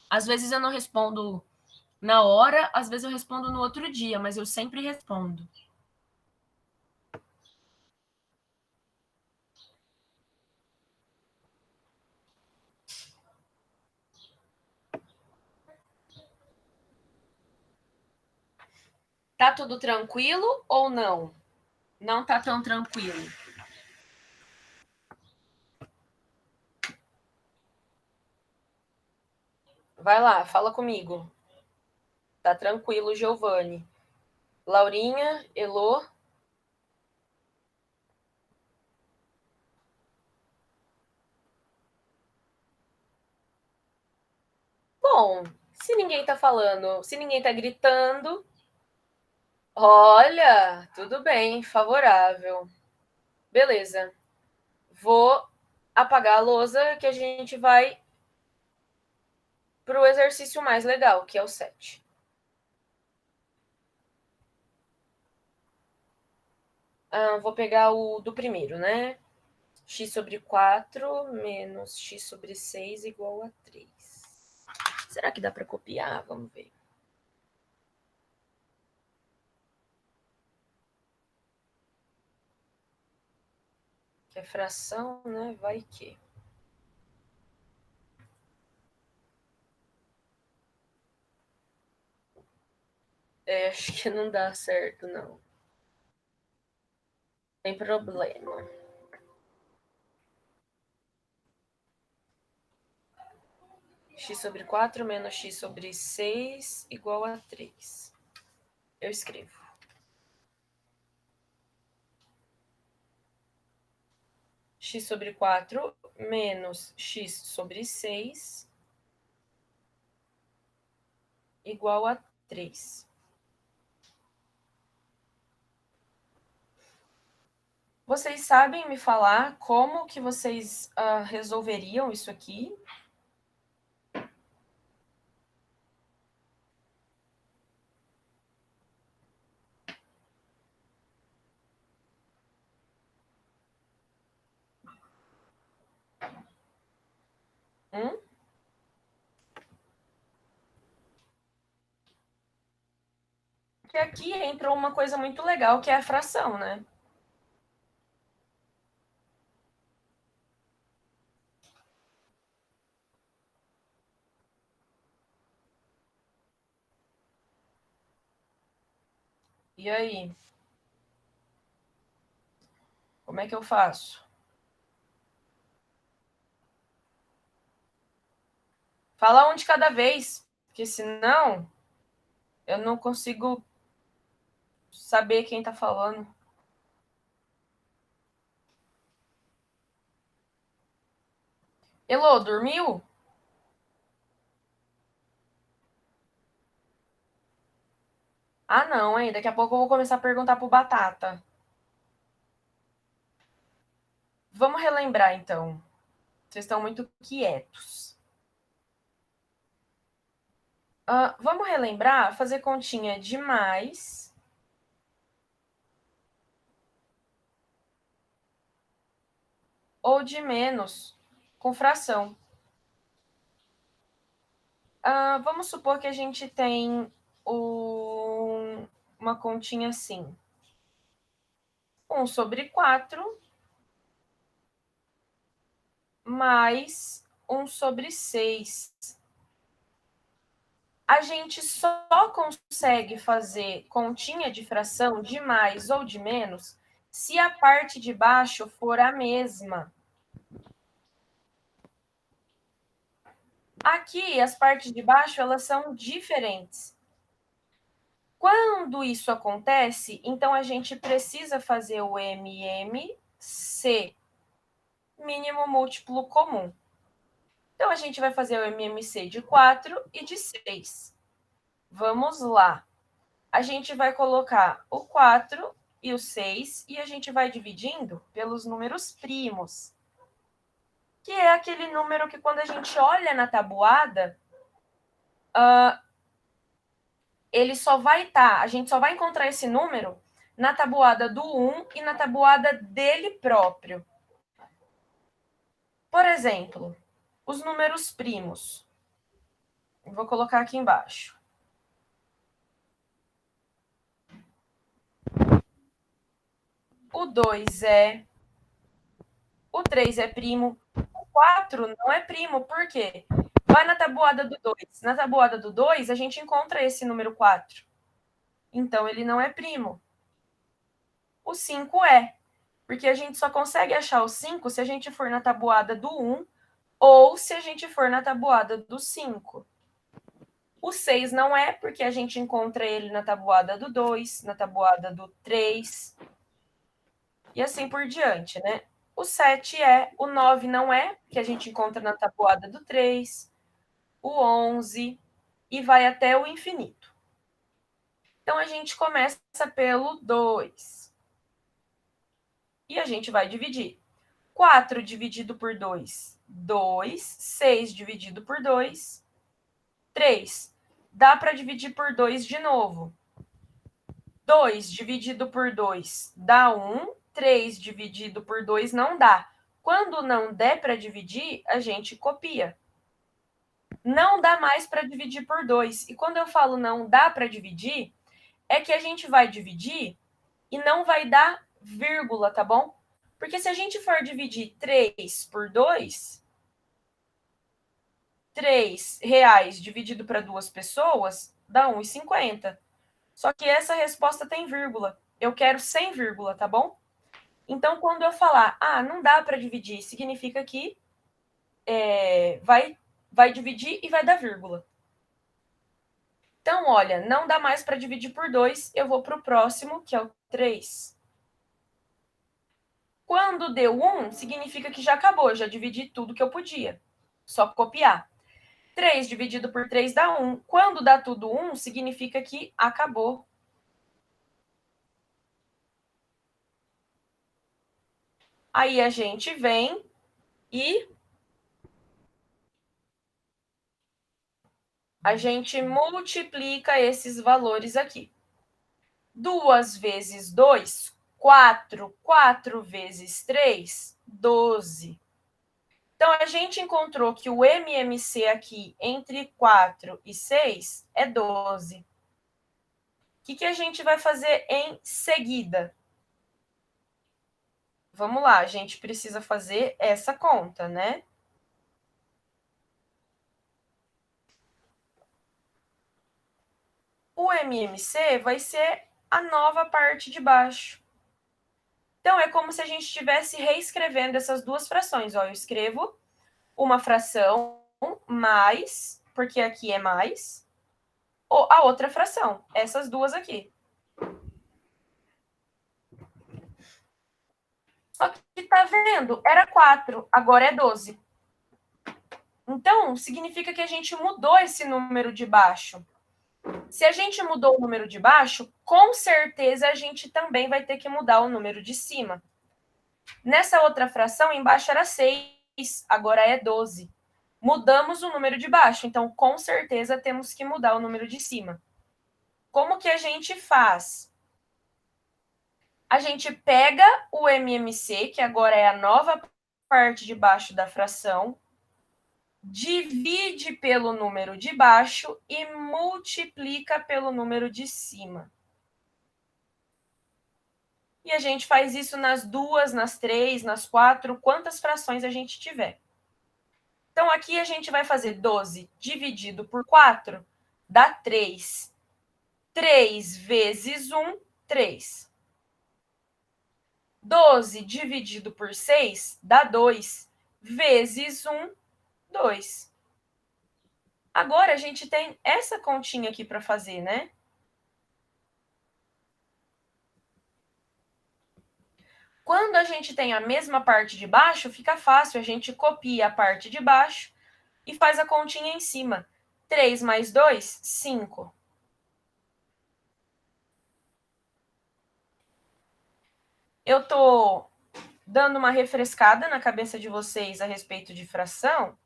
Às vezes eu não respondo na hora, às vezes eu respondo no outro dia, mas eu sempre respondo. Tá tudo tranquilo ou não? Não tá tão tranquilo. Vai lá, fala comigo. Tá tranquilo, Giovanni. Laurinha, Elô. Bom, se ninguém tá falando, se ninguém tá gritando, olha, tudo bem, favorável. Beleza. Vou apagar a lousa que a gente vai pro exercício mais legal, que é o 7. Vou pegar o do primeiro, né? X sobre 4 menos x sobre 6 igual a 3. Será que dá para copiar? Vamos ver. Que é fração, né? Vai que. Acho que não dá certo, não. Tem problema. X sobre 4 menos x sobre 6 igual a 3. Eu escrevo. X sobre 4 menos x sobre 6 igual a 3. Vocês sabem me falar como que vocês resolveriam isso aqui? Porque aqui entrou uma coisa muito legal, que é a fração, né? E aí? Como é que eu faço? Fala um de cada vez, porque senão eu não consigo saber quem tá falando. Elô, dormiu? Ah, não, hein? Daqui a pouco eu vou começar a perguntar pro Batata. Vamos relembrar, então. Vocês estão muito quietos. Vamos relembrar, fazer continha de mais ou de menos com fração. Vamos supor que a gente tem uma continha assim. 1 sobre 4 mais 1 sobre 6. A gente só consegue fazer continha de fração de mais ou de menos se a parte de baixo for a mesma. Aqui, as partes de baixo, elas são diferentes. Quando isso acontece, então a gente precisa fazer o MMC, mínimo múltiplo comum. Então, a gente vai fazer o MMC de 4 e de 6. Vamos lá. A gente vai colocar o 4 e o 6 e a gente vai dividindo pelos números primos, que é aquele número que quando a gente olha na tabuada, ele só vai estar, a gente só vai encontrar esse número na tabuada do 1 e na tabuada dele próprio. Por exemplo, os números primos. Vou colocar aqui embaixo. O 2 é. O 3 é primo. O 4 não é primo, por quê? Vai na tabuada do 2. Na tabuada do 2, a gente encontra esse número 4. Então, ele não é primo. O 5 é, porque a gente só consegue achar o 5 se a gente for na tabuada do 1 ou se a gente for na tabuada do 5. O 6 não é, porque a gente encontra ele na tabuada do 2, na tabuada do 3, e assim por diante, né? O 7 é, o 9 não é, que a gente encontra na tabuada do 3, o 11, e vai até o infinito. Então, a gente começa pelo 2. E a gente vai dividir. 4 dividido por 2, 2. 6 dividido por 2, 3. Dá para dividir por 2 de novo. 2 dividido por 2 dá 1. 3 dividido por 2 não dá. Quando não der para dividir, a gente copia. Não dá mais para dividir por 2. E quando eu falo não dá para dividir, é que a gente vai dividir e não vai dar vírgula, tá bom? Porque se a gente for dividir 3 por 2, R$3 dividido para 2 pessoas dá 1,50. Só que essa resposta tem vírgula. Eu quero sem vírgula, tá bom? Então, quando eu falar, não dá para dividir, significa que vai dividir e vai dar vírgula. Então, olha, não dá mais para dividir por 2, eu vou para o próximo, que é o 3. Quando deu 1, significa que já acabou, já dividi tudo que eu podia. Só copiar. 3 dividido por 3 dá 1. Quando dá tudo 1, significa que acabou. Aí a gente vem e a gente multiplica esses valores aqui. 2 vezes 2, 4. 4 vezes 3, 12. Então, a gente encontrou que o MMC aqui, entre 4 e 6, é 12. O que a gente vai fazer em seguida? Vamos lá, a gente precisa fazer essa conta, né? O MMC vai ser a nova parte de baixo. Então, é como se a gente estivesse reescrevendo essas duas frações. Ó, eu escrevo uma fração mais, porque aqui é mais, ou a outra fração, essas duas aqui. Só que tá vendo? Era 4, agora é 12. Então, significa que a gente mudou esse número de baixo. Se a gente mudou o número de baixo, com certeza a gente também vai ter que mudar o número de cima. Nessa outra fração, embaixo era 6, agora é 12. Mudamos o número de baixo, então com certeza temos que mudar o número de cima. Como que a gente faz? A gente pega o MMC, que agora é a nova parte de baixo da fração, divide pelo número de baixo e multiplica pelo número de cima. E a gente faz isso nas 2, nas 3, nas 4, quantas frações a gente tiver. Então, aqui a gente vai fazer 12 dividido por 4, dá 3. 3 vezes 1, 3. 12 dividido por 6 dá 2. Vezes 1, 2. Agora, a gente tem essa continha aqui para fazer, né? Quando a gente tem a mesma parte de baixo, fica fácil. A gente copia a parte de baixo e faz a continha em cima. 3 mais 2, 5. Eu estou dando uma refrescada na cabeça de vocês a respeito de fração,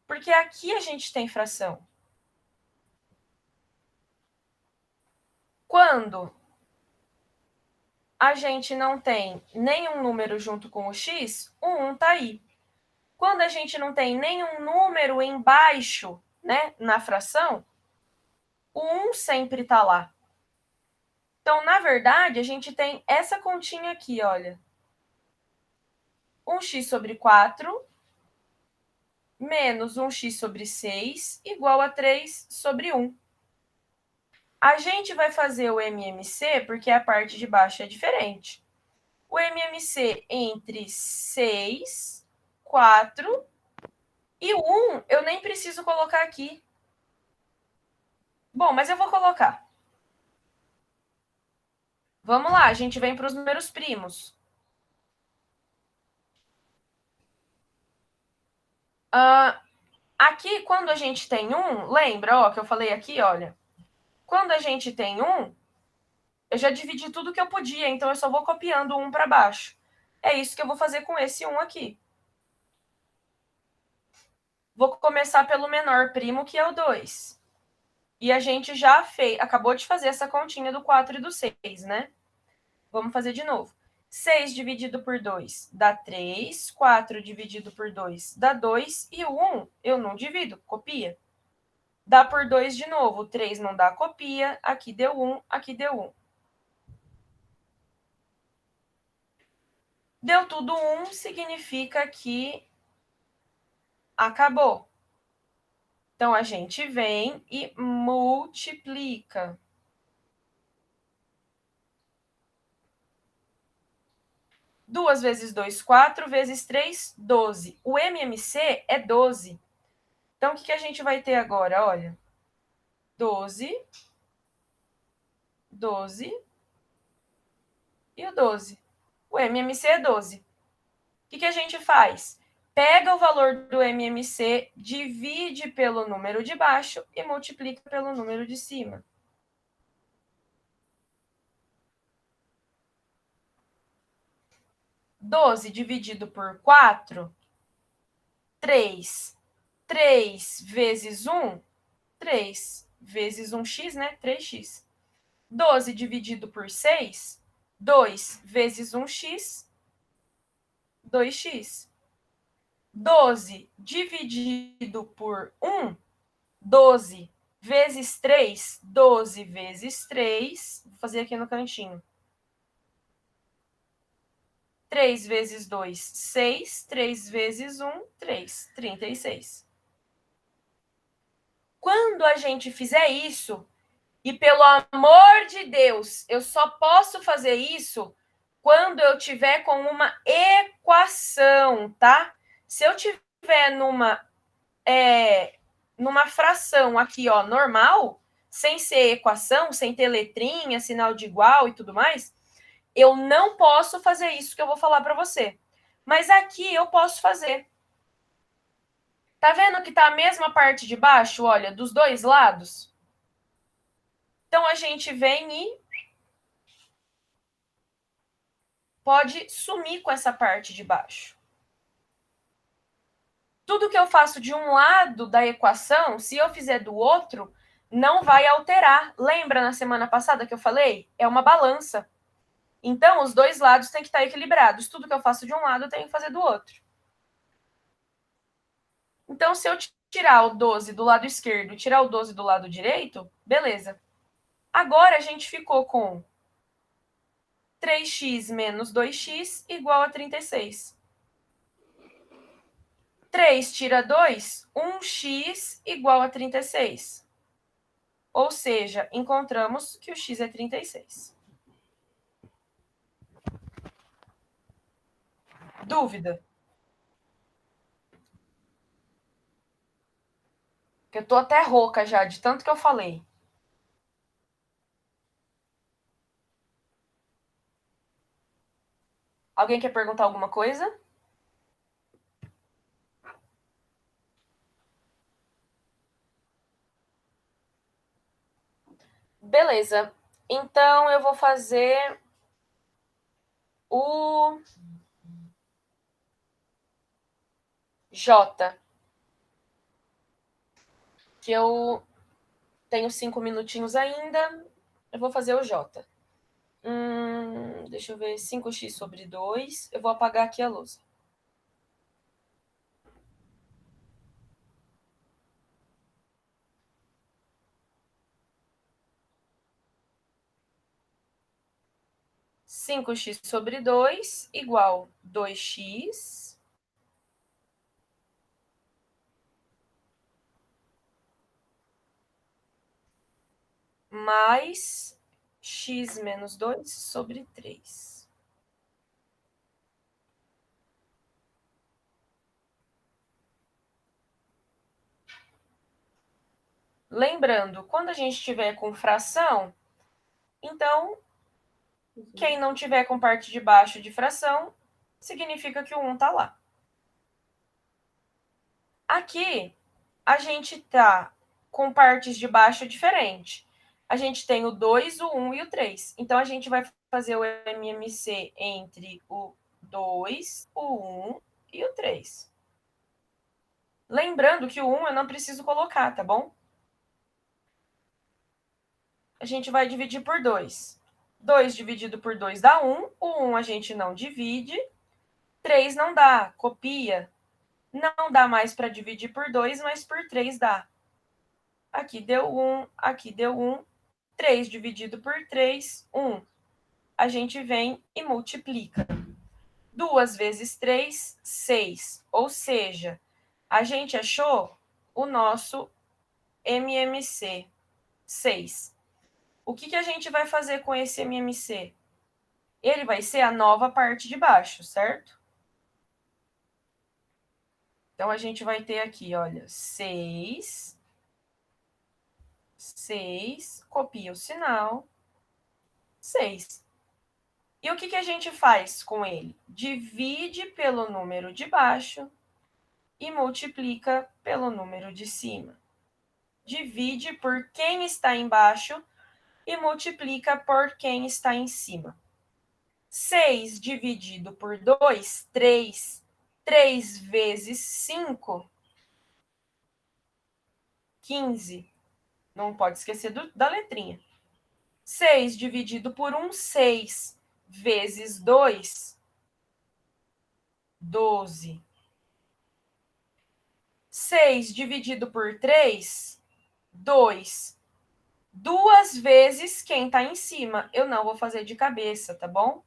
porque aqui a gente tem fração. Quando a gente não tem nenhum número junto com o x, o 1 está aí. Quando a gente não tem nenhum número embaixo, né, na fração, o 1 sempre está lá. Então, na verdade, a gente tem essa continha aqui, olha. 1x sobre 4 menos 1x sobre 6 igual a 3 sobre 1. A gente vai fazer o MMC porque a parte de baixo é diferente. O MMC entre 6, 4 e o 1 eu nem preciso colocar aqui. Bom, mas eu vou colocar. Vamos lá, a gente vem para os números primos. Aqui, quando a gente tem 1, lembra, ó, que eu falei aqui, olha. Quando a gente tem 1, eu já dividi tudo que eu podia, então eu só vou copiando 1 para baixo. É isso que eu vou fazer com esse 1 aqui. Vou começar pelo menor primo, que é o 2. E a gente já acabou de fazer essa continha do 4 e do 6, né? Vamos fazer de novo. 6 dividido por 2 dá 3, 4 dividido por 2 dá 2, e o 1 eu não divido, copia. Dá por 2 de novo, 3 não dá, copia, aqui deu 1, aqui deu 1. Deu tudo 1, significa que acabou. Então, a gente vem e multiplica. 2 vezes 2, 4, vezes 3, 12. O MMC é 12. Então, o que a gente vai ter agora? Olha, 12, 12 e o 12. O MMC é 12. O que a gente faz? Pega o valor do MMC, divide pelo número de baixo e multiplica pelo número de cima. 12 dividido por 4, 3. 3 vezes 1, 3 vezes 1x, né? 3x. 12 dividido por 6, 2 vezes 1x, 2x. 12 dividido por 1, 12 vezes 3, 12 vezes 3, vou fazer aqui no cantinho. 3 vezes 2, 6, 3 vezes 1, 3, 36. Quando a gente fizer isso, e pelo amor de Deus, eu só posso fazer isso quando eu tiver com uma equação, tá? Se eu tiver numa fração aqui, ó, normal, sem ser equação, sem ter letrinha, sinal de igual e tudo mais, eu não posso fazer isso que eu vou falar para você. Mas aqui eu posso fazer. Tá vendo que tá a mesma parte de baixo, olha, dos dois lados? Então, a gente vem e pode sumir com essa parte de baixo. Tudo que eu faço de um lado da equação, se eu fizer do outro, não vai alterar. Lembra na semana passada que eu falei? É uma balança. Então, os dois lados têm que estar equilibrados. Tudo que eu faço de um lado, eu tenho que fazer do outro. Então, se eu tirar o 12 do lado esquerdo e tirar o 12 do lado direito, beleza. Agora, a gente ficou com 3x menos 2x igual a 36. 3 tira 2, 1x igual a 36. Ou seja, encontramos que o x é 36. Dúvida? Porque eu tô até rouca já, de tanto que eu falei. Alguém quer perguntar alguma coisa? Beleza. Então, eu vou fazer o J. Que eu tenho 5 minutinhos ainda. Eu vou fazer o J. Deixa eu ver. 5x sobre 2. Eu vou apagar aqui a lousa. Cinco x sobre 2 igual 2x. mais x menos 2 sobre 3. Lembrando, quando a gente tiver com fração, então, quem não tiver com parte de baixo de fração, significa que o 1 está lá. Aqui, a gente está com partes de baixo diferentes. A gente tem o 2, o 1 e o 3. Então, a gente vai fazer o MMC entre o 2, o 1 e o 3. Lembrando que o 1 eu não preciso colocar, tá bom? A gente vai dividir por 2. 2 dividido por 2 dá 1. O 1 a gente não divide. 3 não dá, copia. Não dá mais para dividir por 2, mas por 3 dá. Aqui deu 1, aqui deu 1. 3 dividido por 3, 1. A gente vem e multiplica. 2 vezes 3, 6. Ou seja, a gente achou o nosso MMC, 6. O que a gente vai fazer com esse MMC? Ele vai ser a nova parte de baixo, certo? Então, a gente vai ter aqui, olha, 6, copia o sinal, 6. E o que a gente faz com ele? Divide pelo número de baixo e multiplica pelo número de cima. Divide por quem está embaixo e multiplica por quem está em cima. 6 dividido por 2, 3. 3 vezes 5, 15. Não pode esquecer da letrinha. 6 dividido por 1, 6. Vezes 2, 12. 6 dividido por 3, 2. 2 vezes quem está em cima. Eu não vou fazer de cabeça, tá bom?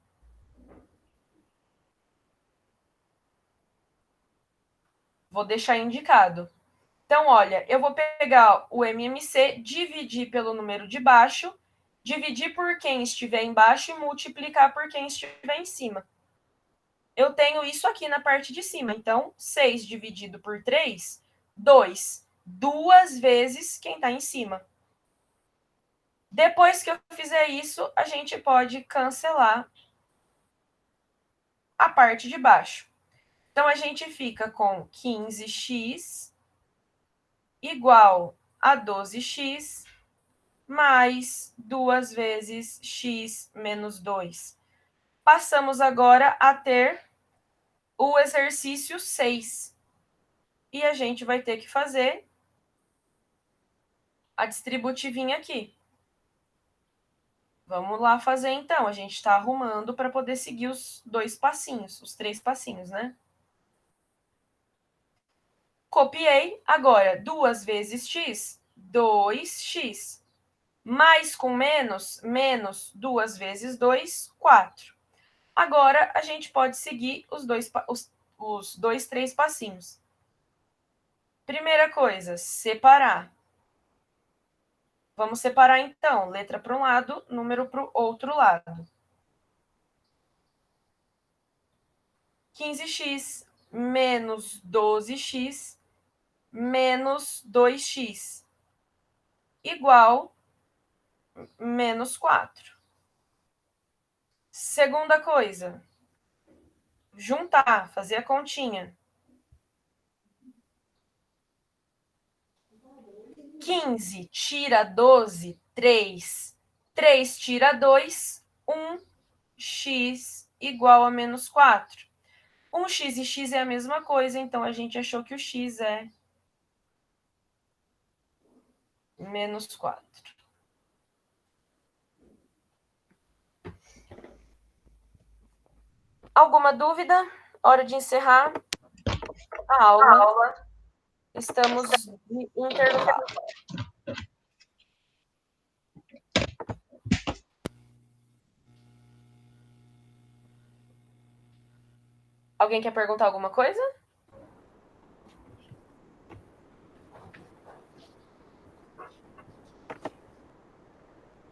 Vou deixar indicado. Então, olha, eu vou pegar o MMC, dividir pelo número de baixo, dividir por quem estiver embaixo e multiplicar por quem estiver em cima. Eu tenho isso aqui na parte de cima. Então, 6 dividido por 3, 2. 2 vezes quem está em cima. Depois que eu fizer isso, a gente pode cancelar a parte de baixo. Então, a gente fica com 15x igual a 12x mais 2 vezes x menos 2. Passamos agora a ter o exercício 6. E a gente vai ter que fazer a distributivinha aqui. Vamos lá fazer, então. A gente está arrumando para poder seguir os 2 passinhos, os 3 passinhos, né? Copiei. Agora, 2 vezes x, 2x. Mais com menos, menos 2 vezes 2, 4. Agora, a gente pode seguir os 2, 3 passinhos. Primeira coisa, separar. Vamos separar, então, letra para um lado, número para o outro lado. 15x menos 12x menos 2x igual menos 4. Segunda coisa, juntar, fazer a continha. 15 tira 12, 3. 3 tira 2, 1. X igual a menos 4. 1x e x é a mesma coisa, então a gente achou que o x é menos 4. Alguma dúvida? Hora de encerrar a aula. Estamos em intervalo. Alguém quer perguntar alguma coisa?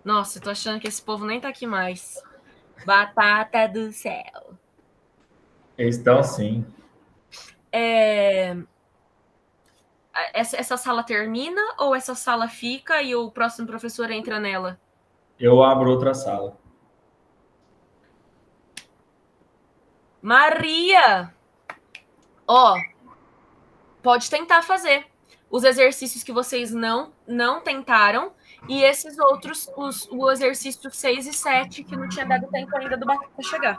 Nossa, eu tô achando que esse povo nem tá aqui mais. Batata do céu. Eles estão sim. Essa sala termina ou essa sala fica e o próximo professor entra nela? Eu abro outra sala. Maria! Ó, pode tentar fazer os exercícios que vocês não tentaram e esses outros, o exercício 6 e 7, que não tinha dado tempo ainda do Batata chegar.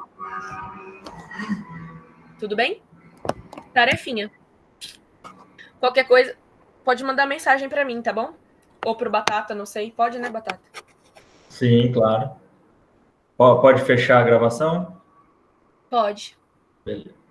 Tudo bem? Tarefinha. Qualquer coisa, pode mandar mensagem para mim, tá bom? Ou pro Batata, não sei. Pode, né, Batata? Sim, claro. Ó, pode fechar a gravação? Pode. Beleza.